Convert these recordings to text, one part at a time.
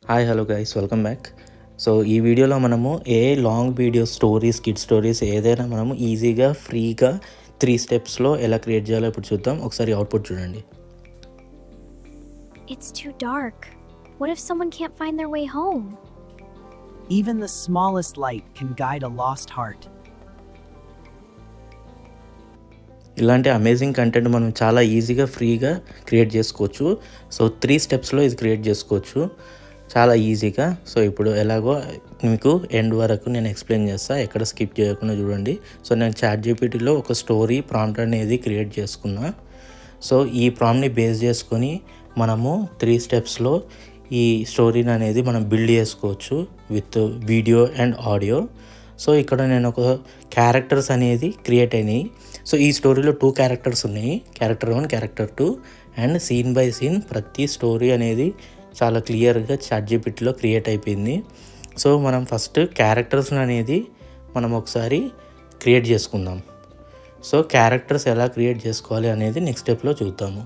Hi hello guys, welcome back. So ఈ వీడియోలో మనము long video stories, kid stories ఏదైనా మనము ఈజీగా ఫ్రీగా 3 స్టెప్స్లో ఎలా క్రియేట్ చేయాలో ఇప్పుడు చూద్దాం. ఒకసారి అవుట్పుట్ చూడండి. It's too dark. What if someone can't find their way home? Even the smallest light can guide a lost heart. ఇలాంటి అమేజింగ్ కంటెంట్ మనం చాలా ఈజీగా ఫ్రీగా క్రియేట్ చేసుకోవచ్చు. సో 3 స్టెప్స్లో ఇది క్రియేట్ చేసుకోవచ్చు చాలా ఈజీగా. సో ఇప్పుడు ఎలాగో మీకు ఎండ్ వరకు నేను ఎక్స్ప్లెయిన్ చేస్తాను, ఎక్కడ స్కిప్ చేయకుండా చూడండి. సో నేను ChatGPTలో ఒక స్టోరీ ప్రాంప్ట్ అనేది క్రియేట్ చేసుకున్నా. సో ఈ ప్రాంప్ట్ని బేస్ చేసుకొని మనము 3 స్టెప్స్లో ఈ స్టోరీని అనేది మనం బిల్డ్ చేసుకోవచ్చు with video and audio. So ఇక్కడ నేను ఒక క్యారెక్టర్స్ అనేది క్రియేట్ అయినాయి. సో ఈ స్టోరీలో 2 క్యారెక్టర్స్ ఉన్నాయి, character 1, character 2, and scene by scene ప్రతి స్టోరీ అనేది చాలా క్లియర్గా ChatGPTలో క్రియేట్ అయిపోయింది. సో మనం ఫస్ట్ క్యారెక్టర్స్ అనేది మనం ఒకసారి క్రియేట్ చేసుకుందాం. సో క్యారెక్టర్స్ ఎలా క్రియేట్ చేసుకోవాలి అనేది నెక్స్ట్ స్టెప్లో చూద్దాము.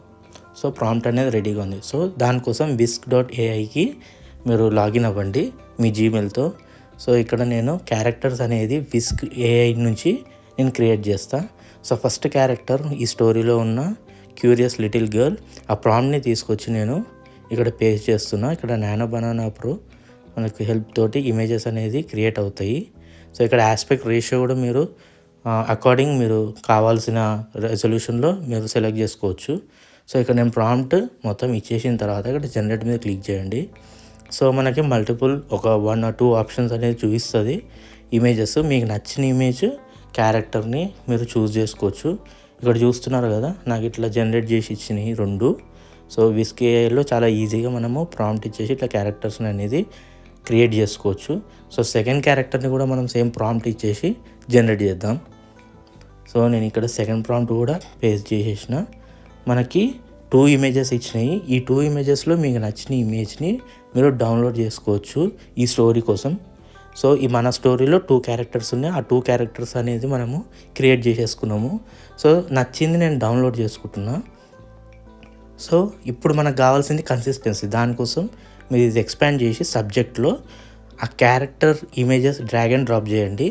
సో ప్రాంప్ట్ అనేది రెడీగా ఉంది. సో దానికోసం whisk.aiకి మీరు లాగిన్ అవ్వండి మీ జీమెయిల్తో. సో ఇక్కడ నేను క్యారెక్టర్స్ అనేది whisk AI నుంచి నేను క్రియేట్ చేస్తాను. సో ఫస్ట్ క్యారెక్టర్ ఈ స్టోరీలో ఉన్న క్యూరియస్ లిటిల్ గర్ల్. ఆ ప్రాంప్ట్ని తీసుకొచ్చి నేను ఇక్కడ పేస్ట్ చేస్తున్నా. ఇక్కడ నానో బనానా ప్రో మనకు హెల్ప్ తోటి ఇమేజెస్ అనేది క్రియేట్ అవుతాయి. సో ఇక్కడ ఆస్పెక్ట్ రేషియో కూడా మీరు అకార్డింగ్ మీరు కావాల్సిన రెజల్యూషన్లో మీరు సెలెక్ట్ చేసుకోవచ్చు. సో ఇక్కడ నేను ప్రాంప్ట్ మొత్తం ఇచ్చేసిన తర్వాత ఇక్కడ జనరేట్ మీద క్లిక్ చేయండి. సో మనకి మల్టిపుల్ ఒక 1 or 2 ఆప్షన్స్ అనేది చూపిస్తుంది ఇమేజెస్. మీకు నచ్చిన ఇమేజ్ క్యారెక్టర్ని మీరు చూస్ చేసుకోవచ్చు. ఇక్కడ చూస్తున్నారు కదా, నాకు ఇట్లా జనరేట్ చేసి ఇచ్చినాయి 2. సో whisk AIలో చాలా ఈజీగా మనము ప్రాంప్ట్ ఇచ్చేసి ఇట్లా క్యారెక్టర్స్ని అనేది క్రియేట్ చేసుకోవచ్చు. సో సెకండ్ క్యారెక్టర్ని కూడా మనం సేమ్ ప్రాంప్ట్ ఇచ్చేసి జనరేట్ చేద్దాం. సో నేను ఇక్కడ సెకండ్ ప్రాంప్ట్ కూడా పేస్ట్ చేసేసిన. మనకి 2 ఇమేజెస్ ఇచ్చినాయి. ఈ 2 ఇమేజెస్లో మీకు నచ్చిన ఇమేజ్ని మీరు డౌన్లోడ్ చేసుకోవచ్చు ఈ స్టోరీ కోసం. సో ఈ మన స్టోరీలో 2 క్యారెక్టర్స్ ఉన్నాయి. ఆ 2 క్యారెక్టర్స్ అనేది మనము క్రియేట్ చేసేసుకున్నాము. సో నచ్చింది నేను డౌన్లోడ్ చేసుకుంటున్నా. సో ఇప్పుడు మనకు కావాల్సింది కన్సిస్టెన్సీ. దానికోసం మీరు ఇది ఎక్స్పాండ్ చేసి సబ్జెక్ట్లో ఆ character images drag and drop చేయండి.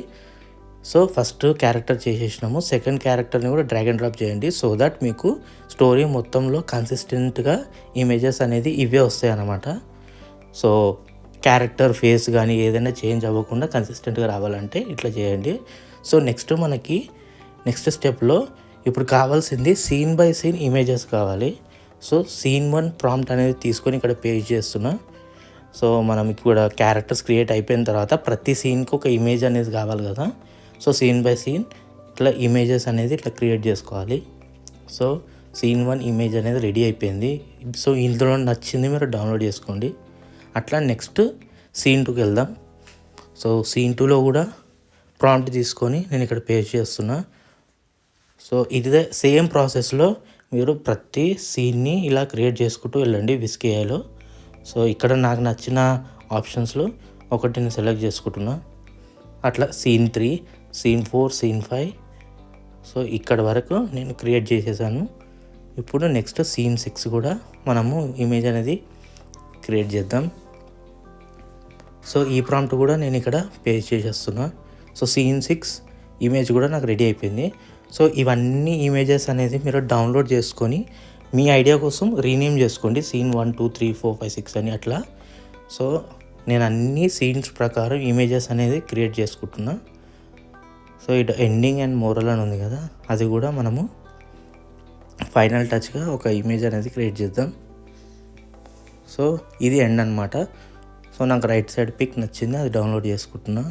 సో ఫస్ట్ క్యారెక్టర్ చేసేసినాము, సెకండ్ క్యారెక్టర్ని కూడా డ్రాగ్ అండ్ డ్రాప్ చేయండి. సో దట్ మీకు స్టోరీ మొత్తంలో కన్సిస్టెంట్గా ఇమేజెస్ అనేది ఇవే వస్తాయి అన్నమాట. సో క్యారెక్టర్ ఫేస్ కానీ ఏదైనా చేంజ్ అవ్వకుండా కన్సిస్టెంట్గా రావాలంటే ఇట్లా చేయండి. సో నెక్స్ట్ స్టెప్లో ఇప్పుడు కావాల్సింది సీన్ బై సీన్ ఇమేజెస్ కావాలి. సో సీన్ 1 ప్రాంప్ట్ అనేది తీసుకొని ఇక్కడ పేస్ట్ చేస్తున్నా. సో మనం ఇక్కడ క్యారెక్టర్స్ క్రియేట్ అయిపోయిన తర్వాత ప్రతి సీన్కి ఒక ఇమేజ్ అనేది కావాలి కదా. సో సీన్ బై సీన్ ఇట్లా ఇమేజెస్ అనేది ఇట్లా క్రియేట్ చేసుకోవాలి. సో సీన్ 1 ఇమేజ్ అనేది రెడీ అయిపోయింది. సో ఇందులో నచ్చింది మీరు డౌన్లోడ్ చేసుకోండి. అట్లా నెక్స్ట్ సీన్ 2కి వెళ్దాం. సో సీన్ 2లో కూడా ప్రాంప్ట్ తీసుకొని నేను ఇక్కడ పేస్ట్ చేస్తున్నా. సో ఇదే సేమ్ ప్రాసెస్లో మీరు ప్రతి సీన్ని ఇలా క్రియేట్ చేసుకుంటూ వెళ్ళండి whisk AIలో. సో ఇక్కడ నాకు నచ్చిన ఆప్షన్స్లో ఒకటి నేను సెలెక్ట్ చేసుకుంటున్నా. అట్లా సీన్ 3, సీన్ 4, సీన్ 5. సో ఇక్కడ వరకు నేను క్రియేట్ చేసేసాను. ఇప్పుడు నెక్స్ట్ సీన్ 6 కూడా మనము ఇమేజ్ అనేది క్రియేట్ చేద్దాం. సో ఈ ప్రాంప్ట్ కూడా నేను ఇక్కడ పేస్ట్ చేసేస్తున్నా. సో సీన్ 6 ఇమేజ్ కూడా నాకు రెడీ అయిపోయింది. సో ఇవన్నీ ఇమేజెస్ అనేది మీరు డౌన్లోడ్ చేసుకొని మీ ఐడియా కోసం రీనేమ్ చేసుకోండి. సీన్ 1, 2, 3, 4, 5, 6 అని అట్లా. సో నేను అన్ని సీన్స్ ప్రకారం ఇమేజెస్ అనేది క్రియేట్ చేసుకుంటున్నా. సో ఇటు ఎండింగ్ అండ్ మోరల్ అని ఉంది కదా, అది కూడా మనము ఫైనల్ టచ్గా ఒక ఇమేజ్ అనేది క్రియేట్ చేద్దాం. సో ఇది ఎండ్ అనమాట. సో నాకు రైట్ సైడ్ పిక్ నచ్చింది, అది డౌన్లోడ్ చేసుకుంటున్నా.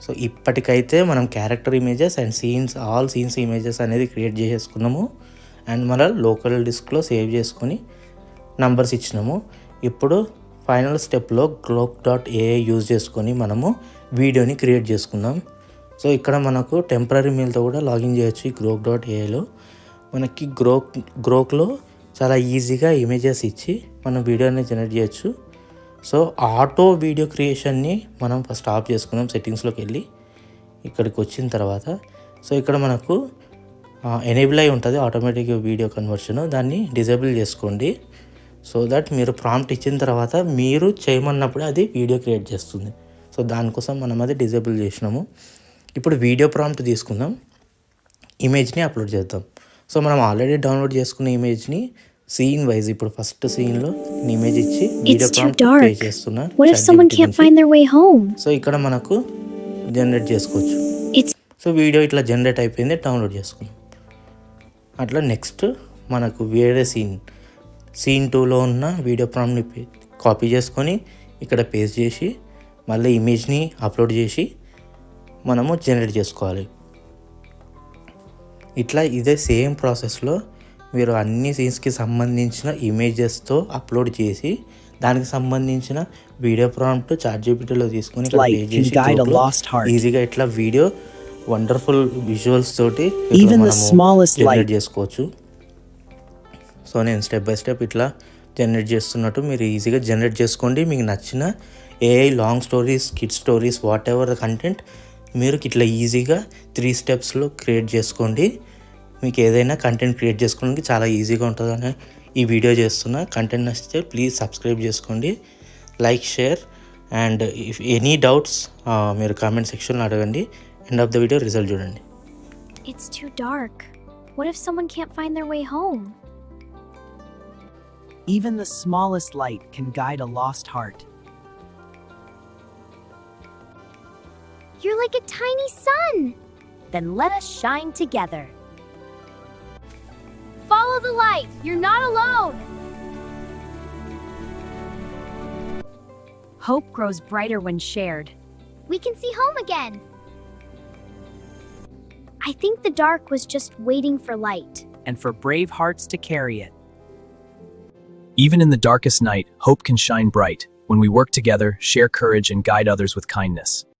సో ఇప్పటికైతే మనం character images and all scenes images అనేది క్రియేట్ చేసేసుకున్నాము. అండ్ మన లోకల్ డిస్క్లో సేవ్ చేసుకొని నంబర్స్ ఇచ్చినాము. ఇప్పుడు ఫైనల్ స్టెప్లో grok.ai యూజ్ చేసుకొని మనము వీడియోని క్రియేట్ చేసుకుందాం. సో ఇక్కడ మనకు టెంపరీ మెయిల్తో కూడా లాగిన్ చేయొచ్చు ఈ grok.aiలో. మనకి గ్రోక్లో చాలా ఈజీగా ఇమేజెస్ ఇచ్చి మనం వీడియోని జనరేట్ చేయొచ్చు. సో ఆటో వీడియో క్రియేషన్ని మనం ఫస్ట్ ఆఫ్ చేసుకుందాం. సెట్టింగ్స్లోకి వెళ్ళి ఇక్కడికి వచ్చిన తర్వాత సో ఇక్కడ మనకు ఎనేబుల్ అయి ఉంటుంది ఆటోమేటిక్ వీడియో కన్వర్షన్, దాన్ని డిజేబుల్ చేసుకోండి. సో దట్ మీరు ప్రాంప్ట్ ఇచ్చిన తర్వాత మీరు చేయమన్నప్పుడు అది వీడియో క్రియేట్ చేస్తుంది. సో దానికోసం మనం అది డిజేబుల్ చేసినాము. ఇప్పుడు వీడియో ప్రాంప్ట్ తీసుకుందాం, ఇమేజ్ని అప్లోడ్ చేద్దాం. సో మనం ఆల్రెడీ డౌన్లోడ్ చేసుకున్న ఇమేజ్ని సీన్ వైజ్ ఇప్పుడు ఫస్ట్ సీన్లో ఇమేజ్ ఇచ్చి video It's too prompt dark. Pay చేస్తున్నా. What if someone ChatGPT can't నుంచి. find their way home? So ఇక్కడ మనకు జనరేట్ చేసుకోవచ్చు. It's సో వీడియో ఇట్లా జనరేట్ అయిపోయింది, డౌన్లోడ్ చేసుకున్నాం. అట్లా నెక్స్ట్ మనకు వేరే సీన్ 2లో ఉన్న వీడియో ప్రాంప్ట్ని కాపీ చేసుకొని ఇక్కడ పేస్ట్ చేసి మళ్ళీ ఇమేజ్ని అప్లోడ్ చేసి మనము జనరేట్ చేసుకోవాలి. ఇట్లా ఇదే సేమ్ ప్రాసెస్లో మీరు అన్ని సీన్స్కి సంబంధించిన ఇమేజెస్తో అప్లోడ్ చేసి దానికి సంబంధించిన వీడియో ప్రాంప్ట్ ChatGPTలో తీసుకొని ఇక్కడ Light paste can చేసి guide a Chrome లో lost heart. ఈజీగా ఇట్లా వీడియో వండర్ఫుల్ విజువల్స్ తోటి Even the smallest generate light. చేసుకోవచ్చు. సో నేను స్టెప్ బై స్టెప్ ఇట్లా జనరేట్ చేస్తున్నట్టు మీరు ఈజీగా జనరేట్ చేసుకోండి. మీకు నచ్చిన AI long stories, kid stories, what ever the content మీరు ఇట్లా ఈజీగా 3 స్టెప్స్లో క్రియేట్ చేసుకోండి. మీకు ఏదైనా కంటెంట్ క్రియేట్ చేసుకోవడానికి చాలా ఈజీగా ఉంటుందని ఈ వీడియో చేస్తున్నా. కంటెంట్ నచ్చితే ప్లీజ్ సబ్స్క్రైబ్ చేసుకోండి, like, share, and if any doubts మీరు కామెంట్ సెక్షన్లో అడగండి. End of the video result చూడండి. It's too dark. What if someone can't find their way home? Even the smallest light can guide a lost heart. You're like a tiny sun. Then let us shine together. Follow the light. You're not alone. Hope grows brighter when shared. We can see home again. I think the dark was just waiting for light. And for brave hearts to carry it. Even in the darkest night, hope can shine bright when we work together, share courage, and guide others with kindness.